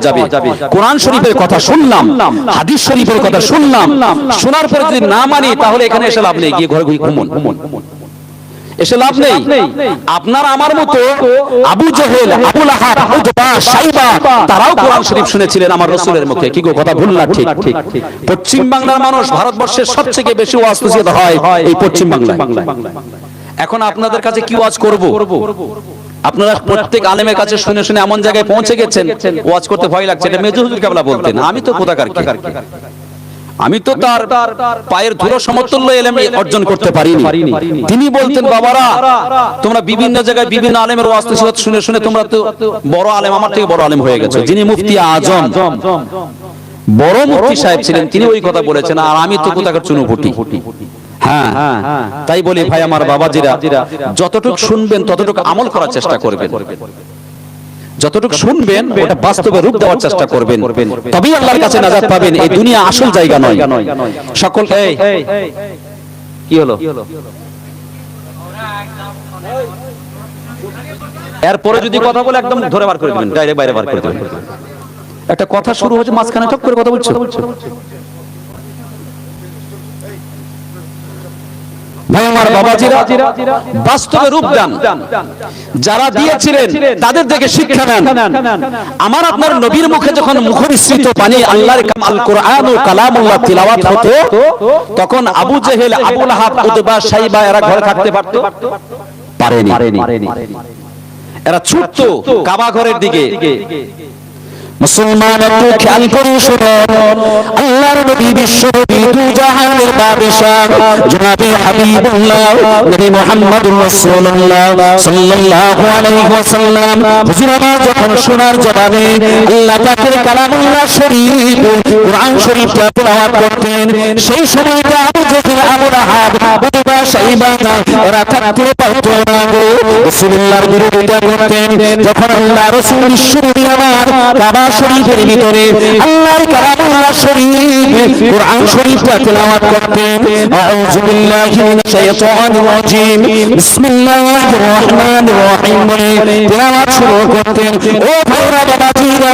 যাবে। কোরআন শরীফের কথা শুনলাম, হাদিস শরীফের কথা শুনলাম, শোনার পরে যদি না মানি তাহলে এখানে এসে লাভ নেই, গিয়ে ঘরে ঘুমুন, এসে লাভ নেই। আপনার আমার মতো আবু জেহেল, আবু লাহাব, উতবা, শাইবা তারাও কোরআন শরীফ শুনেছিলেন আমার রাসূলের মুখে। কি গো, কথা ভুল না ঠিক? পশ্চিম বাংলার মানুষ ভারতবর্ষের সবথেকে বেশি ওয়াজ নসিহত হয় এই পশ্চিম বাংলায়। এখন আপনাদের কাছে কি ওয়াজ করব? আপনারা প্রত্যেক আলেমের কাছে শুনে শুনে এমন জায়গায় পৌঁছে গেছেন ওয়াজ করতে ভয় লাগছে। এটা মেজু হুজুর কেবলা বলতেন, আমি তো কোথাকার কি, আমি তো তার পায়ের ধুলো সমতুল্য ইলম অর্জন করতে পারিনি। তিনি বলতেন, বাবারা তোমরা বিভিন্ন জায়গায় বিভিন্ন আলেমের ওয়াজ নসিহত শুনে শুনে তোমরা তো বড় আলেম, আমার থেকে বড় আলেম হয়ে গেছো। যিনি মুফতি আজম, বড় মুফতি সাহেব ছিলেন, তিনি ওই কথা বলেছেন, আর আমি তো কোথাকার চুনুপুটি। হ্যাঁ, তাই বলি ভাই আমার বাবাজিরা, যতটুকু শুনবেন ততটুকু আমল করার চেষ্টা করবেন, যতটুকু শুনবেন ওটা বাস্তবে রূপ দেওয়ার চেষ্টা করবেন, তবেই আল্লাহর কাছে নাজাত পাবেন। এই দুনিয়া আসল জায়গা নয়। সকল কি হলো, এরপরে যদি কথা বলে একদম ধরে বার করে দিবেন, ডাইরেক্ট বাইরে বার করে দিবেন। একটা কথা শুরু হচ্ছে, মাঝখানে ঠক করে কথা বলছো। ভাই আমার বাবাজিরা, বাস্তবে রূপ দান যারা দিয়েছিলেন তাদের থেকে শিক্ষা নেন। আমার আপনার নবীর মুখে যখন মুখনিসৃত পানি আল্লাহর আল কোরআন ও কালামুল্লাহ তিলাওয়াত হতো, তখন আবু জেহেল, আবু লাহাব, উতবা, শাইবা এরা ঘরে থাকতে পারত? পারেনি। এরা ছুটতো কাবা ঘরের দিকে। মুসলমান একটু খেয়াল করে শুনুন, আল্লাহর নবী বিশ্বনবী দুজাহানের বাদশাহ জনাবে হাবিবুল্লাহ নবী মুহাম্মদুর রাসূলুল্লাহ সাল্লাল্লাহু আলাইহি ওয়াসাল্লাম হুজুর আমার যখন শোনার জবাবে আল্লাহ পাকের কালামুল্লাহ শরীফ কোরআন শরীফটা তেলাওয়াত করতেন, সেই সময়টা আবু জেহেল, আবু লাহাব, উতবা, শাইবা এরা থাকতে পারত না গো। রাসূলুল্লাহর বিরোধিতা করতেন। যখন আল্লাহ রাসূল বিশ্বনবী আমার কাবা শরীফের ভিতরে আল্লাহর কালামুল্লাহ শরীফ কোরআন শরীফটা তেলাওয়াত করতেন, আউযু বিল্লাহি মিনাশ শাইতানির রাজীম, বিসমিল্লাহির রাহমানির রাহিম বলে তেলাওয়াত শুরু করতেন। ও ভাইরা, বাবাজিরা,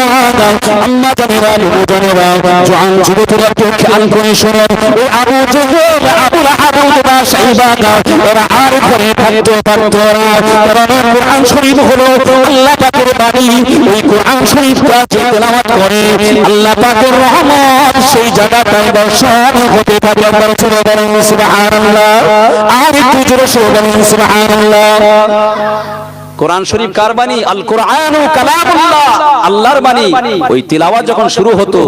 আম্মা জানেরা, নবী জানেরা, জওয়ান যুবকেরা একটু খেয়াল করে শুনুন, এই আবু জেহেল, আবু লাহাব, উতবা, শাইবা এরা আর ঘরে থাকতে পারত না। কারণ কোরআন শরীফ হলো আল্লাহ পাকের বাণী। এই কোরআন শরীফটা তেলাওয়াত করে আল্লাহ পাকের রহমত সেই জায়গাটায় বর্ষণ হতে থাকে। একবার জোরে বলেন সুবহানাল্লাহ, আর একটু জোরে বলেন সুবহানাল্লাহ। কোরআন শরীফ কার বাণী? আল কোরআনু কালামুল্লাহ, আল্লাহর বাণী। ওই তিলাওয়াত যখন শুরু হতো,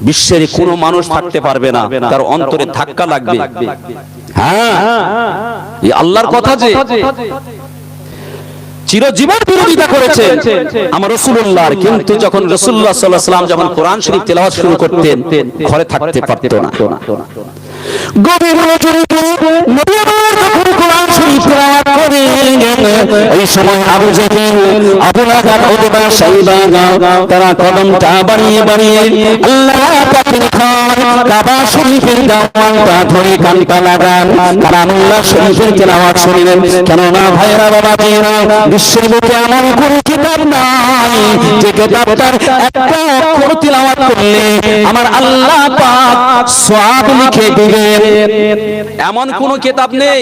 বিশ্বের কোনো মানুষ থাকতে পারবে না, তার অন্তরে ধাক্কা লাগবে। হ্যাঁ, এই আল্লাহর কথা যে চিরজীবন বিরোধিতা করেছে আমার রাসূলুল্লাহর, কিন্তু যখন রাসূলুল্লাহ সাল্লাল্লাহু আলাইহি ওয়াসাল্লাম যখন কোরআন শরীফ তেলাওয়াত শুরু করতেন, ঘরে থাকতে পারত না। গভীর মনোযোগে নবী আমার যখন কোরআন শরীফ তেলাওয়াত করেন, এই সময় আবু জেহেল, আবু লাহাব, উতবা, শাইবা তারা কদমটা বাড়িয়ে বাড়িয়ে আল্লাহ পাকের কাবা শরীফের দাওয়াতটা ধরে কানটা লাগান, কালামুল্লাহ শরীফের তেলাওয়াত শুনলেন। কেননা ভাইরা, বাবাজিরা, বিশ্বের বুকে এমন কোন কিতাব নাই যে কিতাবটার একটা অক্ষর তেলাওয়াত করলে আমার আল্লাহ পাক সওয়াব লিখে দিবেন। এমন কোন কিতাব নেই,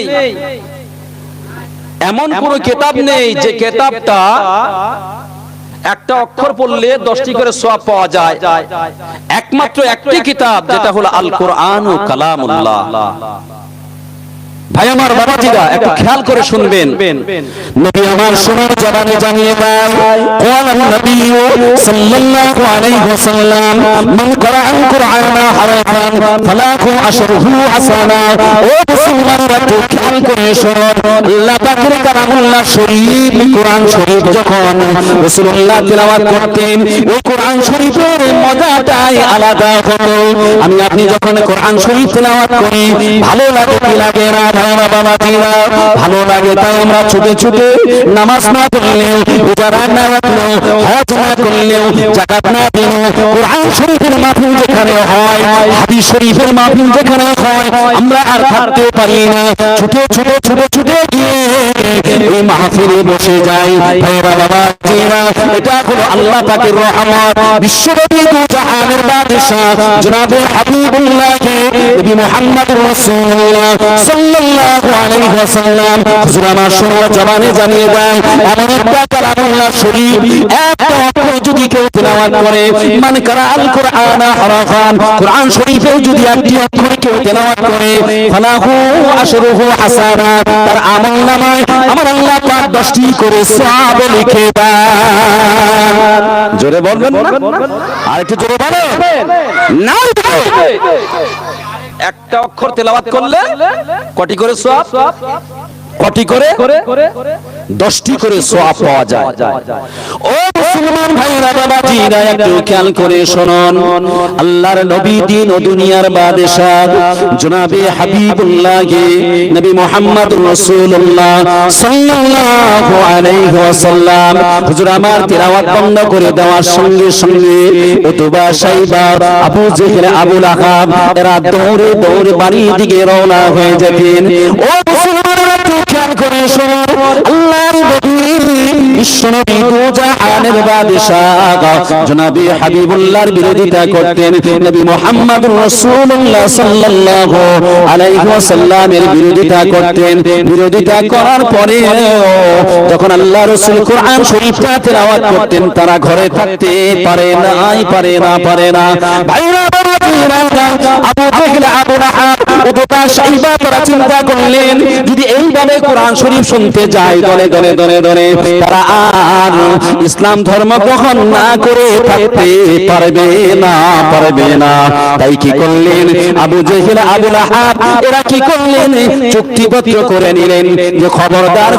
এমন কোন কিতাব নেই যে কিতাবটা একটা অক্ষর পড়লে 10টি করে সওয়াব পাওয়া যায়। একমাত্র একটি কিতাব, যেটা হলো আল কোরআন ও কালামুল্লাহ। ভাই আমার বাবাজিরা, একটু খেয়াল করে শুনবেন। নবী আমার শোনার জবানে জানিয়ে দেন, ক্বালা নবী সাল্লাল্লাহু আলাইহি ওয়াসাল্লাম, মান ক্বারাআল কুরআনা হারাফান ফালাহু আশরুহু হাসানা। ও মুসলমানরা, একটু খেয়াল করে শুনুন, আল্লাহ পাকের কালামুল্লাহ শরীফ কোরআন শরীফ যখন রাসূলুল্লাহ তেলাওয়াত করতেন, ওই কোরআন শরীফের মজাটাই আলাদা হতো। আমি আপনি যখন কোরআন শরীফ তেলাওয়াত করি, ভালো লাগে কি লাগে না? ভালো লাগে। তাই আমরা ছুটে ছুটে নামাজ না পড়লেও, রোজা না রাখলেও, হজ না করলেও, যাকাত না দিলেও, কোরআন শরীফের মাহফিল যেখানে হয়, হাদিস শরীফের মাহফিল যেখানে হয়, আমরা আর থাকতে পারি না, ছুটে ছুটে ছুটে ছুটে গিয়ে এই মাহফিলে বসে যাই। ভাইরা বাবা জিরা, এটা হলো আল্লাহ পাকের রহমত। বিশ্বনবী দু জাহানের বাদশা জনাবে হাবিবুল্লাহ নবী মুহাম্মদ রাসূলুল্লাহ সাল্লাল্লাহু আলাইহি ওয়াসাল্লাম হুজুর আমার শোনা জবানে জানিয়ে দেন, এমন একটা কালামুল্লাহ শরীফ একটা অক্ষর যদি কেউ তেলাওয়াত করে, মান কারা আল কুরআন হরফান, কোরআন শরীফের যদি একটি অক্ষর কেউ তেলাওয়াত করে, ফালাহু আশরুহু হাসানাত, তার আমলনামায় আমার আল্লাহ পাক 10টি করে সওয়াব লিখে দেন। জোরে বলবেন না? আর একটু জোরে বলেন না। একটা অক্ষর তেলাওয়াত করলে কটি করে সওয়াব? কটি করে? 10টি করে সওয়াব পাওয়া যায়। ও মুসলমান ভাইরা বাবাজিরা, একটু খেয়াল করে শুনুন, আল্লাহর নবী দিন ও দুনিয়ার বাদশা জনাবে হাবিবুল্লাহ নবী মুহাম্মদুর রাসূলুল্লাহ সাল্লাল্লাহু আলাইহি ওয়াসাল্লাম হুজুর আমার তেলাওয়াত বন্ধ করে দেওয়ার সঙ্গে সঙ্গে উতবা সাইবা আবু জেহেল আবু লাহাব এরা দৌড়ে দৌড়ে বাড়ির দিকে রওনা হয়ে যেতেন। ও মুসলমানরা খেয়াল করে শুনুন, আল্লাহর নবী বিশ্বনবী দু জাহানের বাদশা জনাবে হাবিবুল্লাহর বিরোধিতা করতেন, নবী মুহাম্মদুর রাসূলুল্লাহ সাল্লাল্লাহু আলাইহি ওয়াসাল্লামের বিরোধিতা করতেন। বিরোধিতা করার পরে যখন আল্লাহ রাসূল কোরআন শরীফটা তেলাওয়াত করতেন, তারা ঘরে থাকতে পারে না। ভাইরা আবু জেহেল আবু লাহাব উতবা সাইবা তারা চিন্তা করলেন, যদি এইভাবে কোরআন শরীফ শুনতে যায় দলে দলে দলে দলে, তারা আর ইসলাম ধর্ম গ্রহণ না করে থাকতে পারবে না। তাই কি করলেন আবু জেহেল আবু লাহাব, এরা কি করলেন, চুক্তিপত্র করে নিলেন যে খবরদার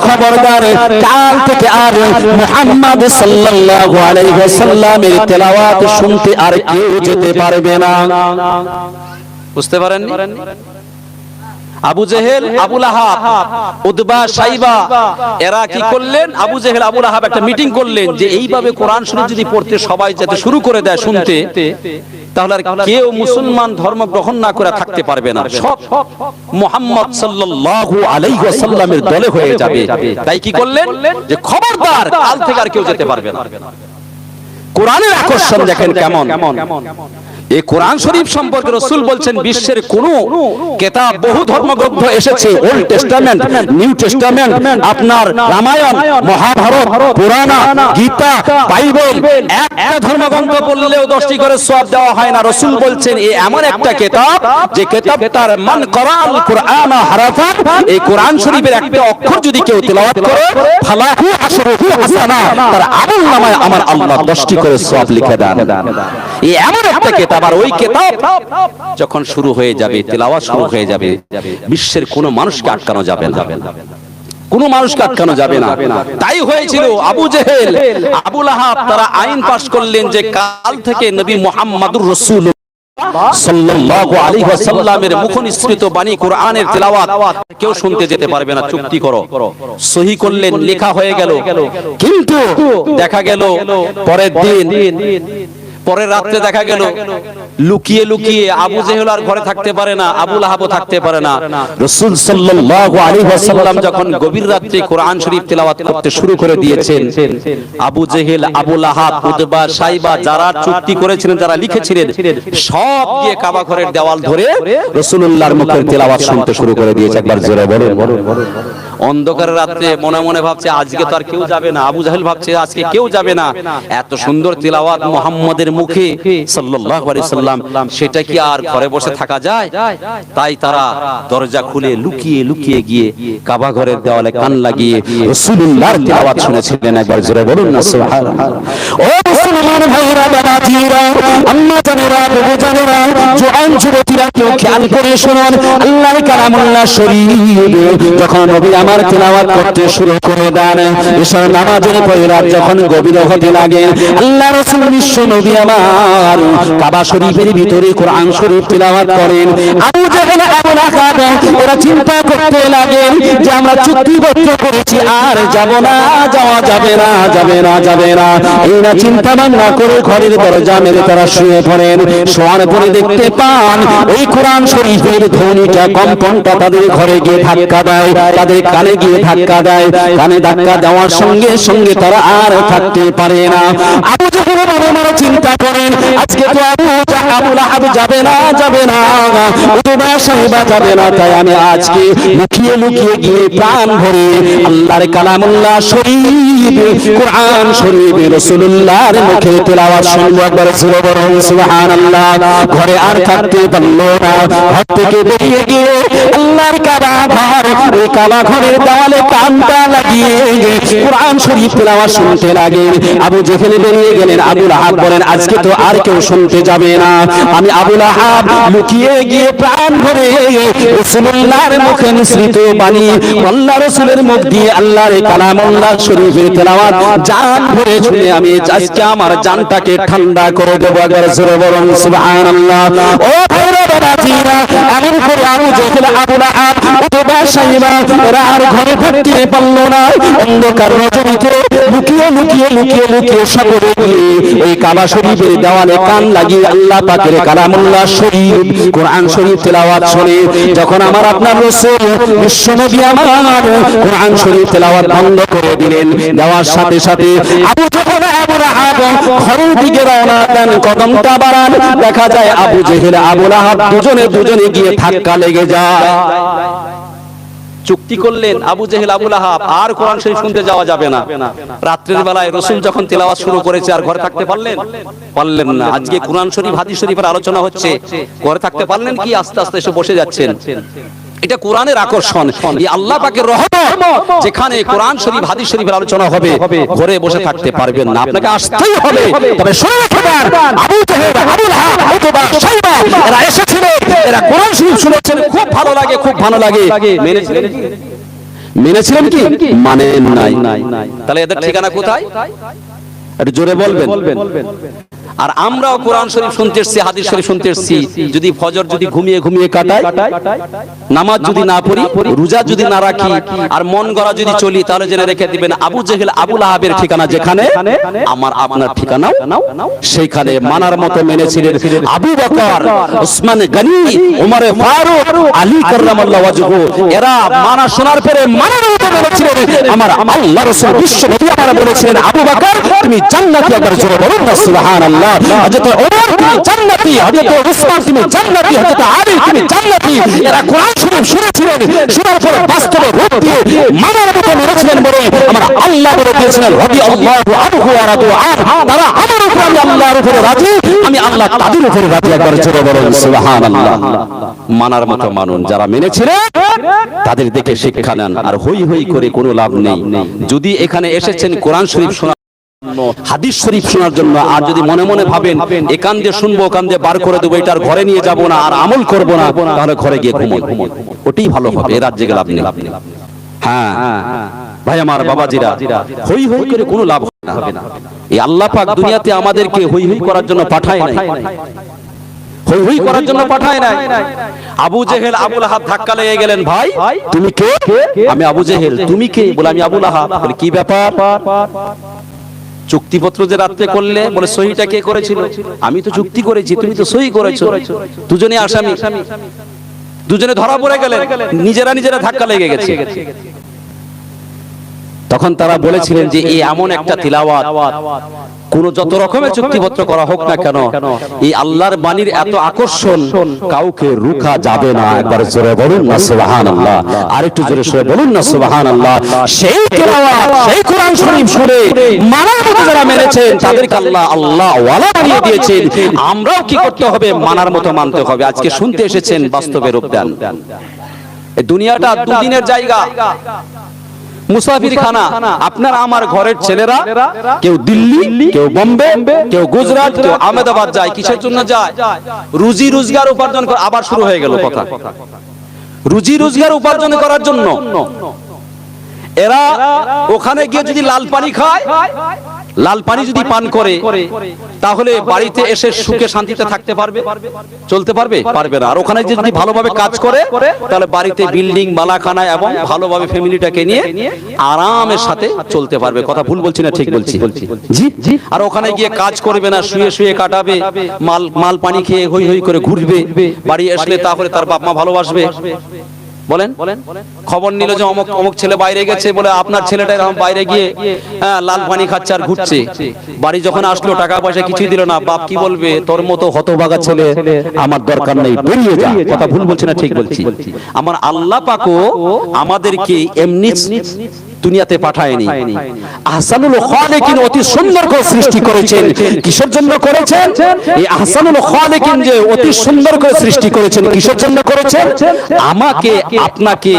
কাল থেকে আর মুহাম্মদ সাল্লাল্লাহু আলাইহি ওয়াসাল্লামের তেলাওয়াত শুনতে আর কেউ যেতে পারবে না। বুঝতে পারেন? আবু জেহেল আবু লাহাব উতবা সাইবা এরা কি করলেন, আবু জেহেল আবু লাহাব একটা মিটিং করলেন যে এইভাবে কোরআন শরীফ যদি পড়তে সবাই যাতে শুরু করে দেয় শুনতে, তাহলে আর কেউ মুসলমান ধর্ম গ্রহণ না করে থাকতে পারবে না, সব মুহাম্মদ সাল্লাল্লাহু আলাইহি ওয়াসাল্লামের দলে হয়ে যাবে। তাই কি করলেন যে খবরদার কাল থেকে আর কেউ যেতে পারবে না। কোরআনের আকর্ষণ দেখেন কেমন। এই কোরআন শরীফ সম্পর্কে রাসূল বলছেন, বিশ্বের কোন কিতাব, বহু ধর্মগ্রন্থ এসেছে, ওল্ড টেস্টামেন্ট, নিউ টেস্টামেন্ট, আপনার রামায়ণ, মহাভারত, পুরাণ, গীতা, বাইবেল, একটা ধর্মগ্রন্থ পড়লেও 10টি করে সওয়াব দেওয়া হয় না। রাসূল বলছেন এই এমন একটা কিতাব যে কিতাবটার মান করাল কুরআন হারাফান, এই কোরআন শরীফের একটা অক্ষর যদি কেউ তেলাওয়াত করে, ফালাহু আশরুহু হাসানা, তার আমলনামায় আমার আল্লাহ 10টি করে সওয়াব লিখে দেন। এই এমন একটা কিতাব, আর ওই কিতাব যখন শুরু হয়ে যাবে, তেলাওয়াত শুরু হয়ে যাবে, বিশ্বের কোনো মানুষকে আটকানো যাবে না, কোনো মানুষকে আটকানো যাবে না। তাই হয়েছিল আবু জেহেল আবু লাহাব তারা আইন পাশ করলেন যে কাল থেকে নবী মুহাম্মদুর রাসূলুল্লাহ সাল্লাল্লাহু আলাইহি ওয়াসাল্লামের মুখনিসৃত বাণী কোরআনের তেলাওয়াত কেউ শুনতে যেতে পারবে না। চুক্তি করো, সহি করলেন, লেখা হয়ে গেল। কিন্তু দেখা গেল পরের দিন, পরের রাত্রে দেখা গেল লুকিয়ে লুকিয়ে আবু জেহেল আর ঘরে থাকতে পারে না, আবু লাহাবও থাকতে পারে না। রাসূল সাল্লাল্লাহু আলাইহি ওয়াসাল্লাম যখন গভীর রাত্রে কোরআন শরীফ তেলাওয়াত করতে শুরু করে দিয়েছেন, আবু জেহেল আবু লাহাব উতবা সাইবা যারা চুক্তি করেছিলেন, যারা লিখেছিলেন, সব গিয়ে কাবা ঘরের দেওয়াল ধরে রাসূলুল্লাহর মুখের তেলাওয়াত শুনতে শুরু করে দিয়েছে। একবার জোরে বলুন। অন্ধকারের রাত্রে মনে মনে ভাবছে আজকে তো আর কেউ যাবে না, আবু জেহেল ভাবছে আজকে কেউ যাবে না, এত সুন্দর তেলাওয়াত মুহাম্মদের মুখে সাল্লাল্লাহু আলাইহি সাল্লাম, সেটা কি আর ঘরে বসে থাকা যায়? তাই তারা দরজা খুলে লুকিয়ে লুকিয়ে গিয়ে কাবা ঘরের দেওয়ালে কান লাগিয়ে রাসূলুল্লাহর তেলাওয়াত শুনেছিলেন। একবার জোরে বলুন না সুবহানাল্লাহ। ও মুসলমান ভাইরা বাবাজিরা, আম্মা জানেরা, বাবু জানেরা, জওয়ান যুবতীরা, কেউ খেয়াল খেয়াল করে শুনুন, আল্লাহর কালামুল্লাহ শরীফ যখন নবী আমার তেলাওয়াত করতে শুরু করে দেন, এশার নামাজের পরে রাত যখন গভীর হতে লাগে, আল্লাহ রাসূল বিশ্ব নবী আমার কাবা শরীফের ভিতরে কোরআন শরীফ তেলাওয়াত করেন। আবু জাহেল আবু লাহাব ওরা চিন্তা করতে লাগে যে আমরা চুক্তিবদ্ধ করেছি আর যাব না, যাওয়া যাবে না, যাবে না, যাবে না। এই না চিন্তা ভাবনা করে ঘরের দরজা মেরে তারা শুয়ে পড়েন। শোয়ার পরে দেখতে পান ওই কোরআন শরীফের ধ্বনিটা, কম্পনটা তাদের ঘরে গিয়ে ধাক্কা দেয়, তাদের কানে গিয়ে ধাক্কা দেয়। কানে ধাক্কা দেওয়ার সঙ্গে সঙ্গে তারা আর থাকতে পারে না। আবু জাহেল মনে মনে চিন্তা করেন, আজকে তো আবু লাহাব যাবে না, যাবে না, উতবা সাহেবা যাবে না, তাই আমি আজকে লুকিয়ে লুকিয়ে গিয়ে প্রাণ ভরে আল্লাহর কালামুল্লাহ শরীফ কোরআন শরীফ রাসূলুল্লাহর মুখে তেলাওয়াত শুনবো। একবার জোরে বলুন সুবহানাল্লাহ। ঘরে আর থাকতে পারলো না, ঘর থেকে বেরিয়ে গিয়ে আল্লাহর কাবা ঘর, ওই কাবা ঘরের দেওয়ালে কানটা লাগিয়ে কোরআন শরীফ তেলাওয়াত শুনতে লাগে। আবু জেহেল বেরিয়ে গেলেন। আবু লাহাব বলেন, আজকে তো আর কেউ শুনতে যাবে না, আমি আবু লাহাব লুকিয়ে গিয়ে প্রাণ ভরে রাসূলুল্লাহর মুখে নিঃসৃত বাণী, আল্লাহ রাসূলের মুখ দিয়ে আল্লাহর কালামুল্লাহ শরীফের তেলাওয়াত জান ভরে শুনে আমি আজকে আমার জানটাকে ঠান্ডা করে দেব। একবার জোরে বলুন সুবহানাল্লাহ। ও ভাইরা বাবাজিরা, এমন করে আবু জেহেল আবু লাহাব উতবা সাহেবা ওরা আর ঘরে থাকতে পারলো না। অন্ধকার রজনীতে লুকিয়ে লুকিয়ে লুকিয়ে লুকিয়ে সকলে গিয়ে ওই কাবা শরীফের দেওয়ালে কান লাগিয়ে আল্লাহ পাকের কালামুল্লাহ শরীফ কোরআন শরীফ তেলাওয়াত শুনে যখন আমার আপনার রাসূল বিশ্বনবী আমার কোরআন শরীফ তেলাওয়াত বন্ধ করে দিলেন, দেওয়ার সাথে সাথে আবু জেহেল আবু লাহাব ঘরের দিকে রওনা দেন, কদমটা বাড়ান, দেখা যায় আবু জেহেল আবু লাহাব দুজনে গিয়ে ধাক্কা লেগে যায়। চুক্তি করলেন আবু জেহেল আবু লাহাব আর কোরআন শরীফ শুনতে যাওয়া যাবে না। রাত্রের বেলায় রাসূল যখন তেলাওয়াত শুরু করেছে আর ঘরে থাকতে পারলেন না। আজকে কোরআন শরীফ হাদিস শরীফের আলোচনা হচ্ছে, ঘরে থাকতে পারলেন কি? আস্তে আস্তে এসে বসে যাচ্ছেন। এটা কোরআনের আকর্ষণ, এই আল্লাহ পাকের রহমত। যেখানে কোরআন শরীফ হাদিস শরীফের আলোচনা হবে, ঘরে বসে থাকতে পারবেন না, আপনাকে আসতেই হবে। তবে শুনে রাখবেন, আবু জেহেল আবু লাহাব উতবা সাইবা এরা এসেছিলেন, এরা কোরআন শরীফ শুনেছেন, খুব ভালো লাগে, খুব ভালো লাগে। মেনেছিলেন কি? মানেন নাই। তাহলে এদের ঠিকানা কোথায়? একটু জোরে বলবেন। আর আমরাও কোরআন শরীফ শুনতে এসেছি, হাদিস শরীফ শুনতে এসেছি, যদি ফজর যদি ঘুমিয়ে ঘুমিয়ে কাটাই, নামাজ যদি না পড়ি, রোজা যদি না রাখি, আর মন গড়া যদি চলি, তাহলে জেনে রেখে দিবেন আবু জেহেল আবু লাহাবের ঠিকানা যেখানে, আমার আপনার ঠিকানাও সেইখানে। মানার মতো মেনেছিলেন আবু বকর, ওসমান গনি, ওমর ফারুক, আলী কাররামাল্লাহু ওয়াজহু। এরা মানা শোনার পরে মানার মতো মেনেছিলেন। আমার আল্লাহ রাসূল বিশ্বনবী আমার বলেছিলেন, আবু বকর তুমি জান্নাতি। একবার জোরে বলুন না সুবহানাল্লাহ। হযরত ওমর তুমি জান্নাতি, হযরত ওসমান তুমি জান্নাতি, হযরত আলী তুমি জান্নাতি। এরা কোরআন শরীফ শুনেছিলেন, শোনার পরে বাস্তবে রূপ দিয়ে মানার মতো মেনেছিলেন বলে আমার আল্লাহ বলে দিয়েছিলেন, রাদিয়াল্লাহু আনহু ওয়া রাদু আনহু। তারা আমার উপরে, আমি আল্লাহর উপরে রাজি, আমি আল্লাহ তাদের উপরে রাজি। একবার জোরে বলুন সুবহানাল্লাহ। মানার মতো মানুন, যারা মেনেছিলেন তাদের দেখে শিক্ষা নেন। আর হই হই করে কোনো লাভ নেই। যদি এখানে এসেছেন কোরআন শরীফ শোনা, হাদিস শরীফ শোনার জন্য, আর যদি মনে মনে ভাবেন একান দিয়ে শুনবো, ওখান দিয়ে বার করে দেবো, এটার ঘরে নিয়ে যাব না আর আমল করব না, তাহলে ঘরে গিয়ে ঘুমোন, ওটাই ভালো হবে। এর রাজ্যে লাভ নেই। হ্যাঁ ভাই আমার বাবাজিরা, হই হই করে কোনো লাভ হবে না। এই আল্লাহ পাক দুনিয়াতে আমাদেরকে হই হই করার জন্য পাঠায় নাই, হই হই করার জন্য পাঠায় নাই। আবু জেহেল আবু লাহাব ধাক্কা লেগে গেলেন, ভাই তুমি কে? আমি আবু জেহেল। তুমি কে? বলে আমি আবু লাহাব। বলে কি ব্যাপার? চুক্তিপত্র যে রাত্রে করলে, বলে সহিটা কে করেছিল? আমি তো চুক্তি করেছি, তুমি তো সহি করেছো। দুজনে আসামি, দুজনে ধরা পড়ে গেলেন, নিজেরা ধাক্কা লেগে গেছে। তখন তারা বলেছিলেন যে এই এমন একটা তিলাওয়াত, কোন যত রকমের চুক্তিপত্র করা হোক না কেন, এই আল্লাহর বাণীর এত আকর্ষণ, কাউকে রুখা যাবে না। একবার জোরে বলুন না সুবহানাল্লাহ। আরেকটু জোরে সরে বলুন না সুবহানাল্লাহ। সেই তিলাওয়াত, সেই কোরআন শরীফ শুনে মানার মতো যারা মেনেছেন, তাদেরকে আল্লাহ ওয়ালা বানিয়ে দিয়েছেন। আমরাও কি করতে হবে? মানার মতো মানতে হবে। আজকে শুনতে এসেছেন, বাস্তবে রূপ দেন। এই দুনিয়াটা দুদিনের জায়গা। মুসাফির খানা। আপনার আমার ঘরের ছেলেরা কেউ দিল্লি, কেউ বোম্বে, কেউ গুজরাট, কেউ আহমেদাবাদ যায়। কিসের জন্য যায়? রুজি রোজগার উপার্জন করে। আবার শুরু হয়ে গেল কথা। রুজি রোজগার উপার্জন করার জন্য এরা ওখানে গিয়ে যদি লাল পানি খায়, লাল পানি যদি পান করে, তাহলে বাড়িতে এসে সুখে শান্তিতে থাকতে পারবে? চলতে পারবে? পারবে না। আর ওখানে যদি ভালোভাবে কাজ করে, তাহলে বাড়িতে বিল্ডিং, মালাখানা এবং ভালোভাবে ফ্যামিলিটাকে নিয়ে আরামের সাথে চলতে পারবে। কথা ভুল বলছি না ঠিক বলছি? জি জি। আর ওখানে গিয়ে কাজ করবে না, শুয়ে শুয়ে কাটাবে, মাল পানি খেয়ে হই হই করে ঘুরবে। বাড়ি আসলে তাহলে তার বাপ মা ভালোবাসবে? বলেন। খবর নিল যে অমুক অমুক ছেলে বাইরে গেছে, বলে আপনার ছেলেটা এরকম বাইরে গিয়ে লাল পানি খাচ্ছে আর ঘুরছে। বাড়ি যখন আসলো টাকা পয়সা কিছুই দিল না, বাপ কি বলবে? তোর মতো হতভাগা ছেলে আমার দরকার নেই, বেরিয়ে যা। কথা ভুল বলছি না ঠিক বলছি? আমার আল্লাহ পাকও আমাদেরকে এমনি দুনিয়াতে পাঠায়নি। আহসানুল খালিকিন অতি সুন্দর করে সৃষ্টি করেছেন। কিসের জন্য করেছেন? এই আহসানুল খালিকিন যে অতি সুন্দর করে সৃষ্টি করেছেন, কিসের জন্য করেছেন? আমাকে আপনাকে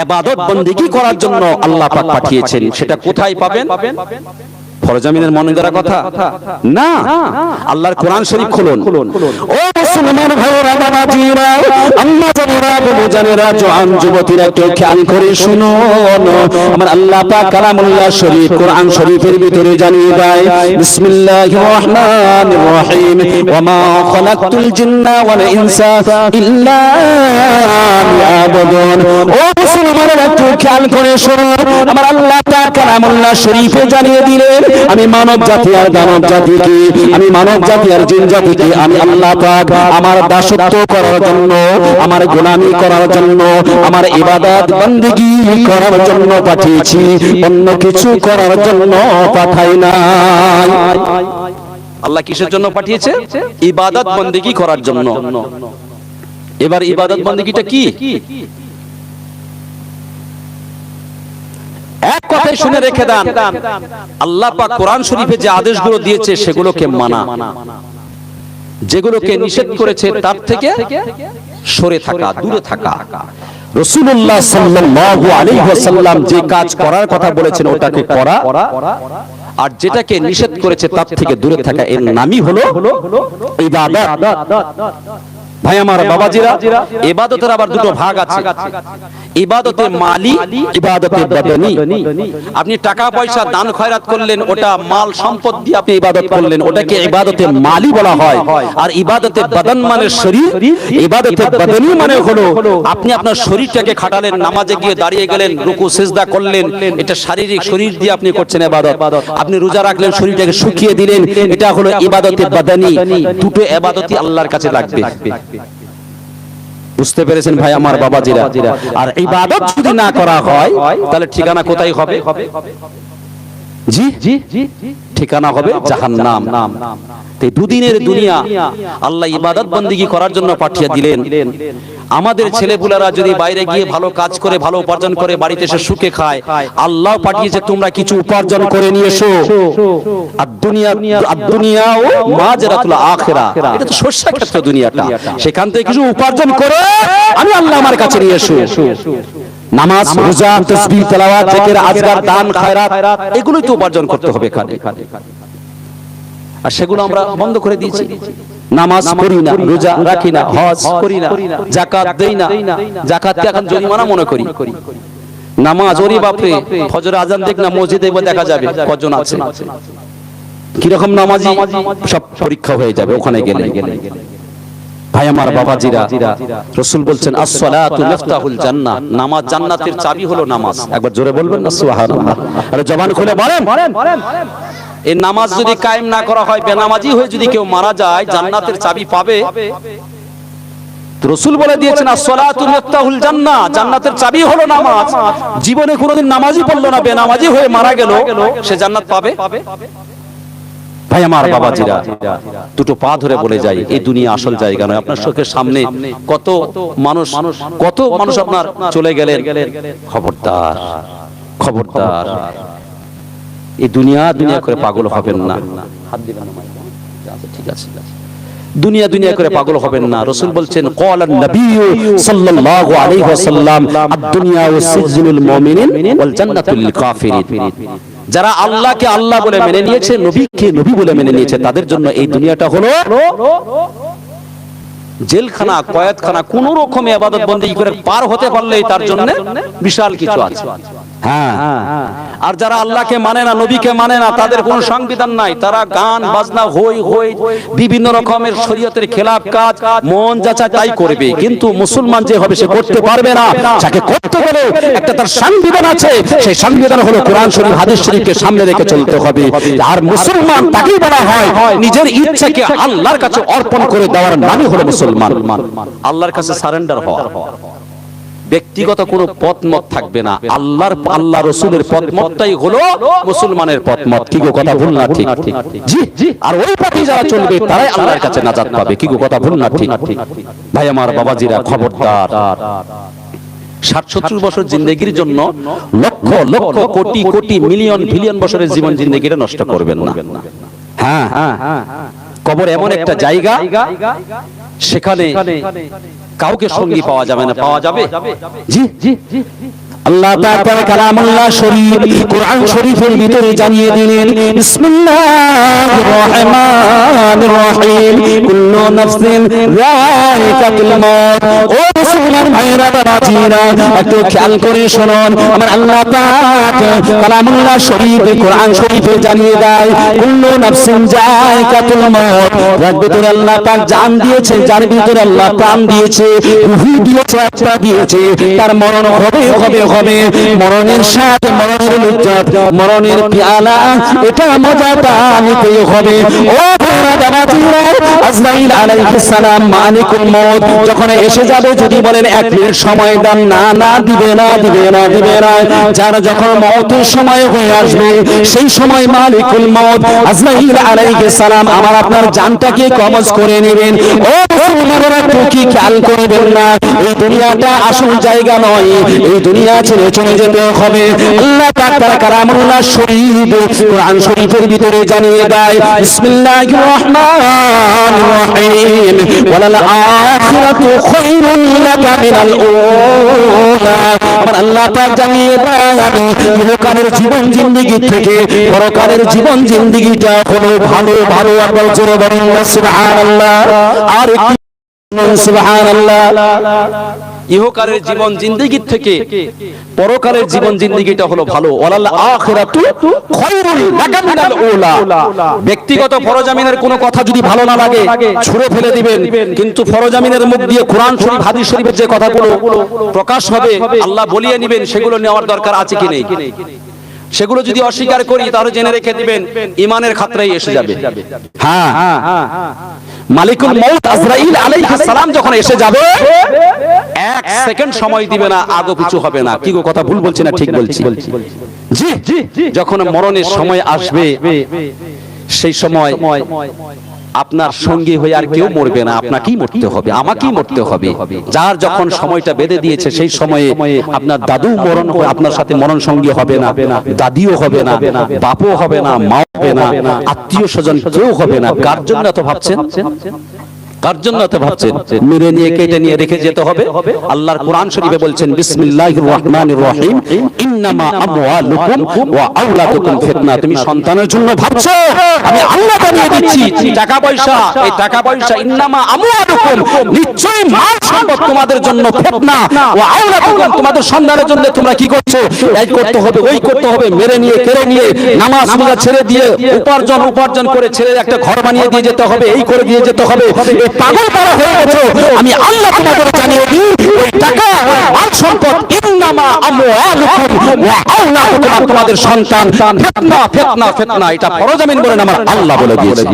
ইবাদত বন্দেগী করার জন্য আল্লাহ পাক পাঠিয়েছেন। সেটা কোথায় পাবেন? ফরজামিনের মনে করা কথা না, আল্লাহর কোরআন শরীফ খুলুন। ও মুসলমান ভাইরা, বাবাজিরা, আম্মা জানেরা, বাবু জানেরা, জওয়ান যুবতীরা, একটু খেয়াল করে শুনুন। আমার আল্লাহ পাক কালামুল্লাহ শরীফ, কোরআন শরীফের ভিতরে জানিয়ে দেয়, বিসমিল্লাহির রহমানির রহিম, ওয়া মা খালাকতুল জিন্না ওয়াল ইনসা ইল্লা লিয়াবুদুন। ও মুসলমানেরা, একটু খেয়াল করে শুনুন। আমার আল্লাহ পাক কালামুল্লাহ শরীফে জানিয়ে দিলেন, আমি মানব জাতি আর দানব জাতিকে, আমি মানব জাতি আর জিন জাতিকে আমি আল্লাহ পাক আমার দাসত্ব করার জন্য, আমার গোলামি করার জন্য, আমার ইবাদত বন্দেগী করার জন্য পাঠিয়েছি, অন্য কিছু করার জন্য পাঠাই নাই। আল্লাহ কিসের জন্য পাঠিয়েছে? ইবাদত বন্দেগী করার জন্য। এবার ইবাদত বন্দেগীটা কি? এক কথায় শুনে রেখে দেন, আল্লাহ পাক কোরআন শরীফে যে আদেশগুলো দিয়েছে সেগুলোকে মানা, যেগুলোকে নিষেধ করেছে তার থেকে সরে থাকা, দূরে থাকা। রাসূলুল্লাহ সাল্লাল্লাহু আলাইহি ওয়াসাল্লাম যে কাজ করার কথা বলেছেন ওটাকে করা, আর যেটাকে নিষেধ করেছে তার থেকে দূরে থাকা, এর নামই হলো ইবাদত। ভাই আমার, বাবাজিরা, ইবাদতের আবার দুটো ভাগ আছে। ইবাদতে মালি, ইবাদতে বাদানি। আপনি টাকা পয়সা দান খয়রাত করলেন, ওটা মাল সম্পদ দিয়ে আপনি ইবাদত করলেন, ওটাকে ইবাদতে মালি বলা হয়। আর ইবাদতে বাদান মানে শরীর, ইবাদতে বাদানি মানে হলো আপনি আপনার শরীরটাকে খাটালেন, নামাজে গিয়ে দাঁড়িয়ে গেলেন, রুকু সিজদা করলেন, এটা শারীরিক শরীর দিয়ে আপনি করছেন ইবাদত। আপনি রোজা রাখলেন, শরীরটাকে শুকিয়ে দিলেন, এটা হলো ইবাদতে বাদানি। দুটো ইবাদতই আল্লাহর কাছে লাগবে। বুঝতে পেরেছেন ভাই আমার, বাবাজিরা? আর ইবাদত যদি না করা হয় তাহলে ঠিকানা কোথায় হবে? জি জি, ঠিকানা হবে জাহান্নাম। এই দুদিনের দুনিয়া আল্লাহ ইবাদত বন্দেগী করার জন্য পাঠিয়ে দিলেন। আমাদের ছেলেপুলেরা যদি বাইরে গিয়ে ভালো কাজ করে, ভালো উপার্জন করে, বাড়িতে এসে সুখে খায়, আল্লাহ পাঠিয়েছে তোমরা কিছু উপার্জন করে নিয়ে এসো। আর দুনিয়াও মাজরাতুল আখিরা, এটা তো শস্য ক্ষেত্র দুনিয়াটা, সেখান থেকে কিছু উপার্জন করে আমি আল্লাহ আমার কাছে নিয়ে এসো। নামাজ, রোজা, তাসবিহ, তেলাওয়াত, জিকির, আজকার, দান, খায়রাত, এগুলোই তো উপার্জন করতে হবে এখানে। আর সেগুলো আমরা বন্ধ করে দিয়েছি। নামাজ পড়ি না, রোজা রাখি না, হজ করি না, যাকাত দেই না। যাকাতকে এখন জরিমানা মনে করি। নামাজ, ওরে বাপরে, ফজরের আজান দেখ না, মসজিদে দেখা যাবে কজন আছে, কিরকম নামাজি, সব পরীক্ষা হয়ে যাবে ওখানে গেলে। ভাই আমার, বাবাজিরা, রাসূল বলছেন as-সালাতু মিফতাহুল জান্নাহ, নামাজ জান্নাতের চাবি হলো নামাজ। একবার জোরে বলবেন না সুবহানাল্লাহ? আরে জবান খুলে বলেন। এই নামাজ যদি কায়েম না করা হয়, বেনামাজি হয়ে যদি কেউ মারা যায়, জান্নাতের চাবি পাবে? রাসূল বলে দিয়েছেন as-সালাতু মিফতাহুল জান্নাহ, জান্নাতের চাবি হলো নামাজ। জীবনে কোনোদিন নামাজই পড়লো না, বেনামাজি হয়ে মারা গেল, সে জান্নাত পাবে? ভাই আমার, বাবাজিরা, দুটো পা ধরে বলে যাই, এই দুনিয়া আসল জায়গা নয়। আপনার চোখের সামনে কত মানুষ আপনার চলে গেলেন। খবরদার, খবরদার, এই দুনিয়া করে পাগল হবেন না। হাত দিবেন, ঠিক আছে? দুনিয়া দুনিয়া করে পাগল হবেন না। রাসূল বলছেন ক্বালান নবী সাল্লাল্লাহু আলাইহি ওয়াসাল্লাম আদ-দুনিয়া ওয়াসিজনুল মুমিনিন ওয়াল জান্নাতুল লিল কাফিরিন। যারা আল্লাহকে আল্লাহ বলে মেনে নিয়েছে, নবীকে নবী বলে মেনে নিয়েছে, তাদের জন্য এই দুনিয়াটা হলো জেলখানা, কয়েদখানা। কোন রকমে ইবাদত বন্দেগী করে পার হতে পারলেই তার জন্য বিশাল কিছু আছে। হ্যাঁ, আর যারা আল্লাহকে মানে না, নবীকে মানে না, তাদের কোনো সংবিধান নাই। তারা গান বাজনা হই হই বিভিন্ন রকমের শরীয়তের খেলাফ কাজ মন যাচা তাই করবে, কিন্তু মুসলমান যে হবে সে করতে পারবে না। যাকে করতে গেলে একটা তার সংবিধান আছে, সেই সংবিধান হলো কোরআন শরীফ হাদিস শরীফকে সামনে রেখে চলতে হবে। আর মুসলমান তাকেই বলা হয় নিজের ইচ্ছাকে আল্লাহর কাছে অর্পণ করে দেওয়ার নামই হলো মুসলমান। আল্লাহর কাছে সারেন্ডার হওয়া। ব্যক্তিগত কোনো পথমত থাকবে না, আল্লাহ রাসূলের পথমতটাই হলো মুসলমানের পথমত। কি গো কথা ভুল না ঠিক? জি, আর ওই পথে যারা চলবে তারাই আল্লাহর কাছে নাজাত পাবে। কি গো কথা ভুল না ঠিক? ভাই আমার, বাবাজিরা, খবরদার। 60-70 বছর জিন্দেগির জন্য লক্ষ লক্ষ কোটি কোটি মিলিয়ন বিলিয়ন বছরের জীবন জিন্দেগিটা নষ্ট করবেন না। হ্যাঁ, কবর এমন একটা জায়গা, সেখানে কাউকে সঙ্গী পাওয়া যাবে না। পাওয়া যাবে? জি। আল্লাহ তাআলা কালামুল্লাহ শরীফ কোরআন শরীফের ভিতরে জানিয়ে দিলেন, বিসমিল্লাহির রহমানির রহিম, কুল্লু নাফসিন যায়িকাতুল মউত। ও মুসলমান ভাইরা বাবাজিরা, একটু খেয়াল করে শুনুন। আমার আল্লাহ পাক কালামুল্লাহ শরীফে কোরআন শরীফে জানিয়ে দেয়, কুল্লু নাফসিন যায়িকাতুল মউত। যার ভিতরে আল্লাহ পাক জান দিয়েছে, যার ভিতরে আল্লাহ প্রাণ দিয়েছে, রূহ দিয়েছে, আত্মা দিয়েছে, তার মরণ হবে হবে হবে। মরণের স্বাদ, মরণের লজ্জত, মরণের পেয়ালা, এটা মজাটা নিতেই হবে। ও বাবাজিরা, আজরাইল আলাইহিস সালাম মালিকুল মউত যখন এসে যাবে, যদি বলেন 1 মিনিট সময় দেন, না দিবে না। যার যখন মওতের সময় হয়ে আসবে, সেই সময় মালিকুল মউত আজরাইল আলাইহিস সালাম আমার আপনার জানটাকে কবজ করে নেবেন। ও মুসলমানেরা, কি খেয়াল করবেন না, এই দুনিয়াটা আসল জায়গা নয়, এই দুনিয়া ছেড়ে চলে যেতে হবে। আল্লাহ তাআলা কালামুল্লাহ শরীফ কোরআন শরীফের ভিতরে জানিয়ে দেয়, বিসমিল্লাহির রহমানির রহিম, ওয়ালাল আখিরাতু খায়রুল লাকা মিনাল উলা। আমার আল্লাহ পাক জানিয়ে দেয়, ইহকালের জীবন জিন্দেগি থেকে পরকালের জীবন জিন্দেগিটা হলো ভালো। একবার জোরে বলুন সুবহানাল্লাহ। আর সুবহানাল্লাহ। ইহকালের জীবন জিন্দেগি থেকে পরকালের জীবন জিন্দেগিটা হলো ভালো। ওয়ালাল আখিরাতু খায়রুল লাকা মিনাল উলা। ব্যক্তিগত ফরজামিনের কোনো কথা যদি ভালো না লাগে ছুঁড়ে ফেলে দিবেন, কিন্তু ফরজামিনের মুখ দিয়ে কোরআন শরীফ হাদিস শরীফের যে কথাগুলো প্রকাশ হবে, আল্লাহ বলিয়ে নেবেন, সেগুলো নেওয়ার দরকার আছে কি নেই। সেগুলো যদি অস্বীকার করি, তাহলে জেনে রেখে দিবেন ইমানের খাতরাই এসে যাবে। হ্যাঁ, মালিকুল মউত আজরাইল আলাইহিস সালাম যখন এসে যাবে, 1 সেকেন্ড সময় দিবে না, আগো পিছু হবে না। কি গো কথা ভুল বলছি না ঠিক বলছি? জি, যখন মরণের সময় আসবে, সেই সময় আপনার সঙ্গী হয়ে আর কেউ মরবে না, আপনাকেই মরতে হবে, আমাকেই মরতে হবে। যার যখন সময়টা বেঁধে দিয়েছে, সেই সময়ে আপনার দাদু মরণ আপনার সাথে মরণ সঙ্গী হবে না, দাদিও হবে না, বাপও হবে না, মা হবে না, আত্মীয় স্বজন কেউ হবে না। কার জন্য এত ভাবছেন? কার জন্য এত ভাবছেন? মেরে নিয়ে কেটে নিয়ে রেখে যেতে হবে। আল্লাহর কোরআন শরীফে বলছেন, বিসমিল্লাহির রহমানির রহিম, ইন্নামা আমওয়ালুকুম ওয়া আওলাদুকুম ফিতনা। তুমি সন্তানের জন্য ভাবছো, আমি আল্লাহ বানিয়ে দিচ্ছি টাকা পয়সা। এই টাকা পয়সা ইন্নামা আমওয়ালুকুম, নিশ্চয়ই মাল সম্পদ তোমাদের জন্য ফিতনা। ওয়া আওলাদুকুম, তোমাদের সন্তানের জন্য তোমরা কি করছো? এই করতে হবে, ওই করতে হবে, মেরে নিয়ে কেড়ে নিয়ে নামাজ রোজা ছেড়ে দিয়ে উপার্জন করে ছেড়ে একটা ঘর বানিয়ে দিয়ে যেতে হবে, এই করে দিয়ে যেতে হবে। পাগল পারা হয়ে গেছো। আমি আল্লাহ তোমাদের জানিয়ে দিই, ওই টাকা মাল সম্পদ ইন্নামা আমওয়ালুকুম ওয়া আওলাদুকুম, তোমাদের সন্তান ফিতনা। এটা ফরজামিন বলেন আমার আল্লাহ বলে দিয়েছে।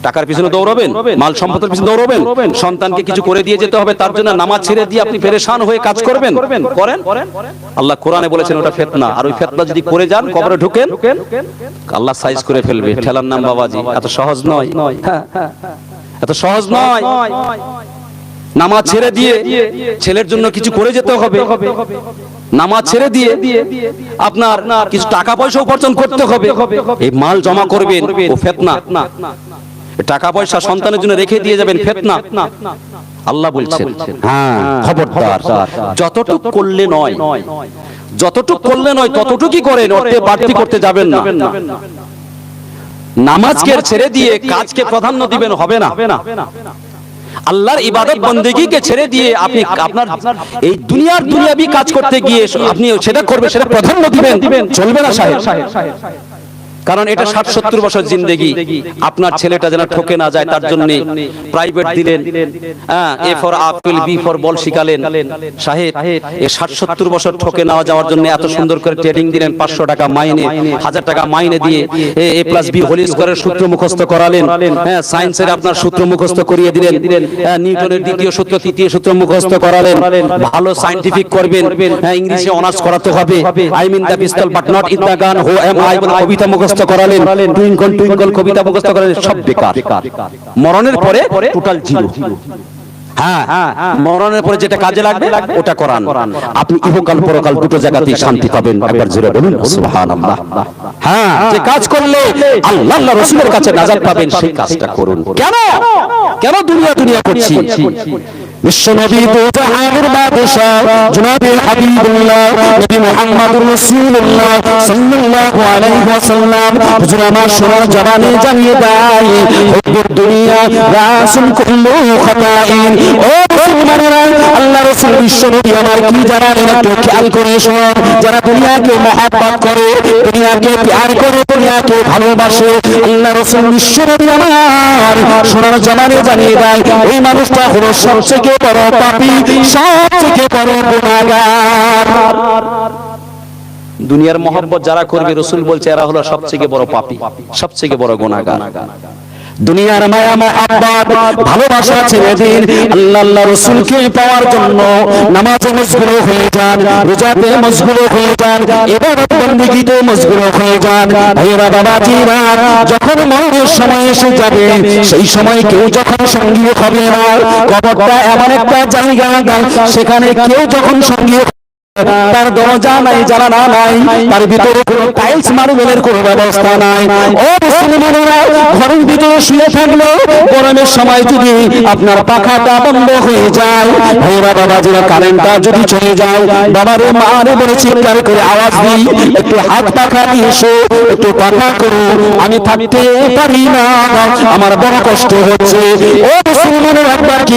টাকার পিছনে দৌড়াবেন, মাল সম্পদের পিছনে দৌড়াবেন, সন্তানকে কিছু করে দিয়ে যেতে হবে, তার জন্য নামাজ ছেড়ে দিয়ে আপনি পেরেশান হয়ে কাজ করেন। আল্লাহ কোরআনে বলেছেন ওটা ফিতনা। আর ওই ফিতনা যদি করে যান, কবরে ঢুকেন, আল্লাহ সাইজ করে ফেলবে। ঠেলার নাম বাবাজি, এত সহজ নয়, এত সহজ নয়। নামাজ ছেড়ে দিয়ে ছেলের জন্য কিছু করে যেতে হবে, নামাজ ছেড়ে দিয়ে আপনার কিছু টাকা পয়সা উপার্জন করতে হবে, এই মাল জমা করবেন, ও ফিতনা। টাকা পয়সা সন্তানের জন্য রেখে দিয়ে যাবেন, ফিতনা। আল্লাহ বলছেন হ্যাঁ খবরদার, যতটুকু করলে নয়, যতটুকু করলে নয় ততটুকুই করেন, ওতে বাড়তি করতে যাবেন না। নামাজকে ছেড়ে দিয়ে কাজকে প্রাধান্য দিবেন হবে না। আল্লাহর ইবাদত বন্দেগীকে ছেড়ে দিয়ে আপনি আপনার এই দুনিয়াবি কাজ করতে গিয়ে আপনি সেটা করবেন, সেটা প্রাধান্য দিবেন, চলবে না সাহেব। কারণ এটা 60-70 বছর জিন্দেগি। আপনার ছেলেটা যেন ঠকে না যায় তার জন্য প্রাইভেট দিলেন, হ্যাঁ, A for apple, B for ball শিখালেন সাহেব। এই 60-70 বছর ঠকে না যাওয়ার জন্য এত সুন্দর করে ট্রেনিং দিলেন, 500 টাকা মাইনে, 1000 টাকা মাইনে দিয়ে এ প্লাস বি হোল স্কয়ারের সূত্র মুখস্থ করালেন, হ্যাঁ, সায়েন্সের আপনার সূত্র মুখস্থ করিয়ে দিলেন, হ্যাঁ, নিউটনের দ্বিতীয় সূত্র তৃতীয় সূত্র মুখস্থ করালেন। ভালো সায়েন্টিফিক করবেন, হ্যাঁ, ইংলিশে অনার্স করাতে হবে। I mean the pistol but not in the gun, who am I বলে কবিতা মুখস্থ করালেন, টুইঙ্কল টুইঙ্কল কবিতা মুখস্থ করালেন, সব বেকার। মরণের পরে টোটাল জিরো। হ্যাঁ, মরণের পরে যেটা কাজে লাগবে ওটা করান, আপনি ইহকাল পরকাল দুটো জায়গাতেই শান্তি পাবেন। একবার জোরে বলুন সুবহানাল্লাহ। হ্যাঁ, যে কাজ করলে আল্লাহ আল্লাহ রাসূলের কাছে নাজাত পাবেন সেই কাজটা করুন। কেন দুনিয়া করছি? বিশ্বনবী দু জাহানের বাদশা জনাবে হাবিবুল্লাহ নবী মুহাম্মদুর রাসূলুল্লাহ সাল্লাল্লাহু আলাইহি ওয়াসাল্লাম হুজুর আমার সোনার জবানে জানিয়ে দেয়, হুব্বুদ দুনিয়া রাসুল কুল্লু খাতাইন। ও মুসলমানেরা, আল্লাহ রাসূল বিশ্বনবী আমার কি জানালেন একটু খেয়াল করে শুনুন। যারা দুনিয়াকে মহব্বত করে, দুনিয়াকে প্যার করে, দুনিয়াকে ভালোবাসে, আল্লাহ রাসূল বিশ্বনবী আমার সোনার জবানে জানিয়ে দেয় ওই মানুষটা হলো সবচেয়ে বড় পাপী, সবচেয়ে বড় গুনাহগার। দুনিয়ার মহব্বত যারা করবে রাসূল বলছে এরা হলো সবচেয়ে বড় পাপী, সবচেয়ে বড় গুনাহগার। দুনিয়ার মায়া মহব্বত ভালোবাসা ছেড়ে দিন, আল্লাহ রাসূলকে পাওয়ার জন্য নামাজে মশগুল হয়ে যান, রোজাতে মশগুল হয়ে যান, ইবাদত বন্দেগীতে মশগুল হয়ে যান। ভাইরা বাবাজিরা, যখন মরণের সময় এসে যাবে সেই সময় কেউ যখন সঙ্গী হবে না, কবরটা এমন একটা জায়গা সেখানে কেউ যখন সঙ্গী তার দরজা নাই, জানালা নাই, তার ভিতরে কোনো টাইলস মার্বেলের কোনো ব্যবস্থা নাই। ও মুসলমানেরা, ঘরের ভিতরে শুয়ে থাকলো গরমের সময় যদি আপনার পাখাটা বন্ধ হয়ে যায়, ভাইরা বাবাজিরা কারেন্টটা যদি চলে যায়, বাবারে মারে বলে চিৎকার করে আওয়াজ দিই, একটু হাত পাখা দিয়ে এসো, একটু পাখা করো, আমি থাকতে পারি না, আমার বড় কষ্ট হচ্ছে। ও মুসলমানের একবার কি